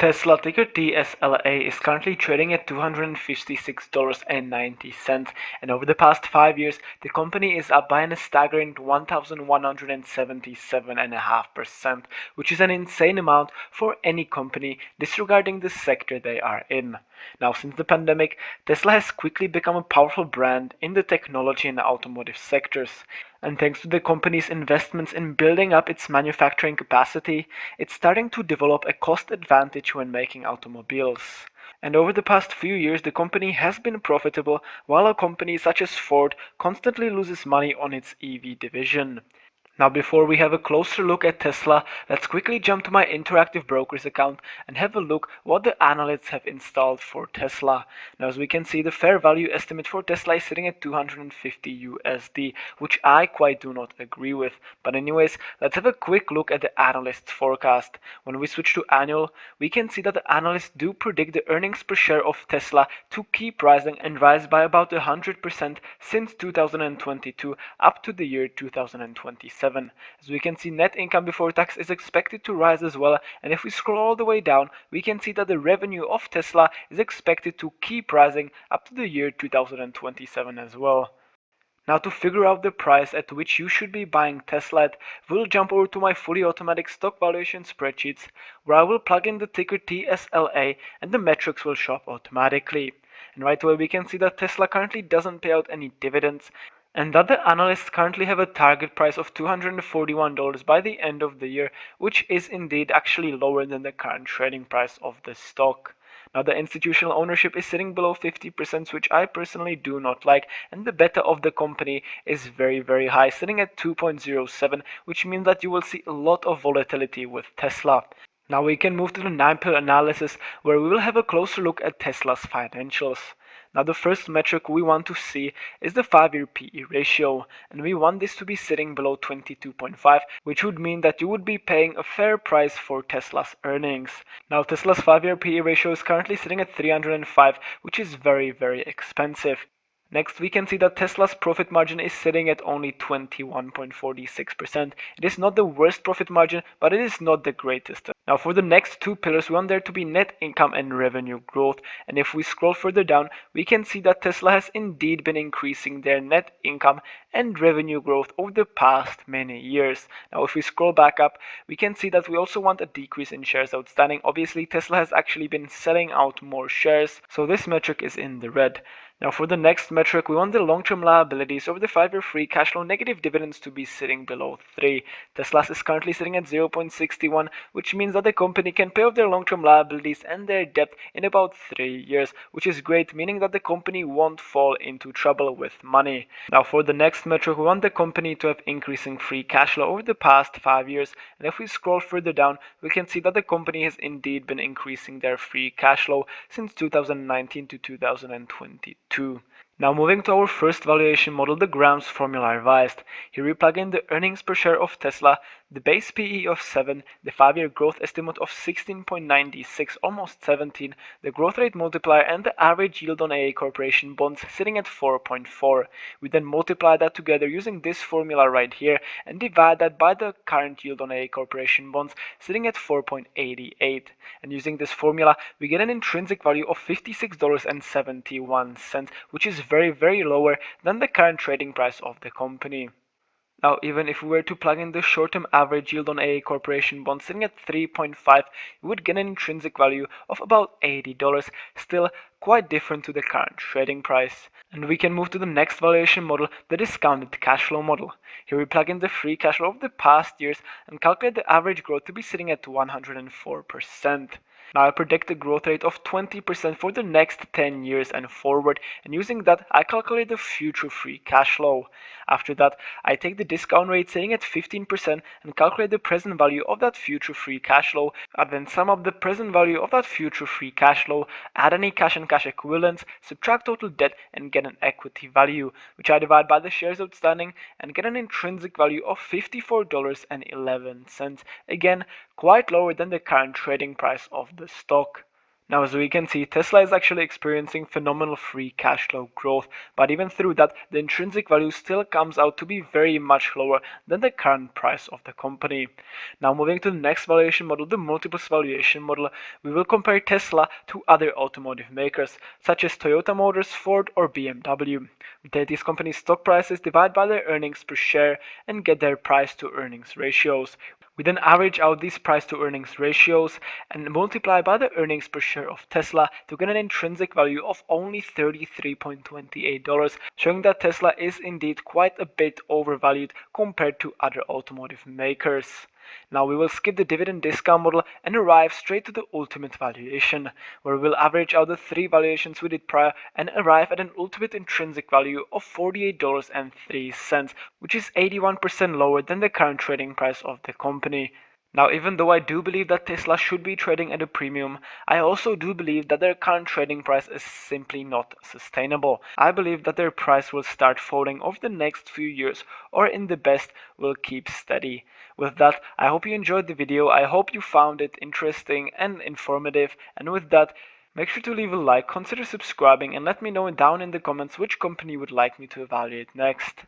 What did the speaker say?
Tesla, ticker TSLA, is currently trading at $256.90, and over the past 5 years, the company is up by a staggering 1,177.5%, which is an insane amount for any company, disregarding the sector they are in. Now, since the pandemic, Tesla has quickly become a powerful brand in the technology and automotive sectors. And thanks to the company's investments in building up its manufacturing capacity, it's starting to develop a cost advantage when making automobiles. And over the past few years, the company has been profitable, while a company such as Ford constantly loses money on its EV division. Now, before we have a closer look at Tesla, let's quickly jump to my Interactive Brokers account and have a look what the analysts have installed for Tesla. Now, as we can see, the fair value estimate for Tesla is sitting at 250 USD, which I quite do not agree with. But anyways, let's have a quick look at the analyst's forecast. When we switch to annual, we can see that the analysts do predict the earnings per share of Tesla to keep rising and rise by about 100% since 2022 up to the year 2027. As we can see, net income before tax is expected to rise as well, and if we scroll all the way down, we can see that the revenue of Tesla is expected to keep rising up to the year 2027 as well. Now, to figure out the price at which you should be buying Tesla at, we'll jump over to my fully automatic stock valuation spreadsheets, where I will plug in the ticker TSLA and the metrics will show up automatically. And right away we can see that Tesla currently doesn't pay out any dividends, and that the analysts currently have a target price of $241 by the end of the year, which is indeed actually lower than the current trading price of the stock. Now, the institutional ownership is sitting below 50%, which I personally do not like, and the beta of the company is very high, sitting at 2.07, which means that you will see a lot of volatility with Tesla. Now we can move to the 9-pill analysis, where we will have a closer look at Tesla's financials. Now, the first metric we want to see is the 5-year PE ratio, and we want this to be sitting below 22.5, which would mean that you would be paying a fair price for Tesla's earnings. Now, Tesla's 5-year PE ratio is currently sitting at 305, which is very expensive. Next, we can see that Tesla's profit margin is sitting at only 21.46%. It is not the worst profit margin, but it is not the greatest. Now, for the next two pillars, we want there to be net income and revenue growth. And if we scroll further down, we can see that Tesla has indeed been increasing their net income and revenue growth over the past many years. Now, if we scroll back up, we can see that we also want a decrease in shares outstanding. Obviously, Tesla has actually been selling out more shares, so this metric is in the red. Now, for the next metric, we want the long-term liabilities over the 5-year free cash flow negative dividends to be sitting below 3. Tesla's is currently sitting at 0.61, which means that the company can pay off their long-term liabilities and their debt in about 3 years, which is great, meaning that the company won't fall into trouble with money. Now, for the next metric, we want the company to have increasing free cash flow over the past 5 years, and if we scroll further down, we can see that the company has indeed been increasing their free cash flow since 2019 to 2022. Now, moving to our first valuation model, the Graham's formula revised. Here we plug in the earnings per share of Tesla, the base PE of 7, the 5-year growth estimate of 16.96, almost 17, the growth rate multiplier, and the average yield on AA Corporation bonds sitting at 4.4. We then multiply that together using this formula right here and divide that by the current yield on AA Corporation bonds sitting at 4.88. And using this formula, we get an intrinsic value of $56.71, which is very lower than the current trading price of the company. Now, even if we were to plug in the short-term average yield on AA Corporation bonds sitting at 3.5, we would get an intrinsic value of about $80, still quite different to the current trading price. And we can move to the next valuation model, the discounted cash flow model. Here we plug in the free cash flow of the past years and calculate the average growth to be sitting at 104%. Now, I predict a growth rate of 20% for the next 10 years and forward, and using that, I calculate the future free cash flow. After that, I take the discount rate sitting at 15% and calculate the present value of that future free cash flow, and then sum up the present value of that future free cash flow, add any cash and cash equivalents, subtract total debt, and get an equity value, which I divide by the shares outstanding and get an intrinsic value of $54.11. Again, quite lower than the current trading price of the stock. Now, as we can see, Tesla is actually experiencing phenomenal free cash flow growth, but even through that, the intrinsic value still comes out to be very much lower than the current price of the company. Now, moving to the next valuation model, the multiples valuation model, we will compare Tesla to other automotive makers, such as Toyota Motors, Ford, or BMW. We take these companies' stock prices, divide by their earnings per share, and get their price to earnings ratios. We then average out these price to earnings ratios and multiply by the earnings per share of Tesla to get an intrinsic value of only $33.28, showing that Tesla is indeed quite a bit overvalued compared to other automotive makers. Now we will skip the dividend discount model and arrive straight to the ultimate valuation, where we will average out the three valuations we did prior and arrive at an ultimate intrinsic value of $48.03, which is 81% lower than the current trading price of the company. Now, even though I do believe that Tesla should be trading at a premium, I also do believe that their current trading price is simply not sustainable. I believe that their price will start falling over the next few years, or in the best, will keep steady. With that, I hope you enjoyed the video, I hope you found it interesting and informative, and with that, make sure to leave a like, consider subscribing, and let me know down in the comments which company you would like me to evaluate next.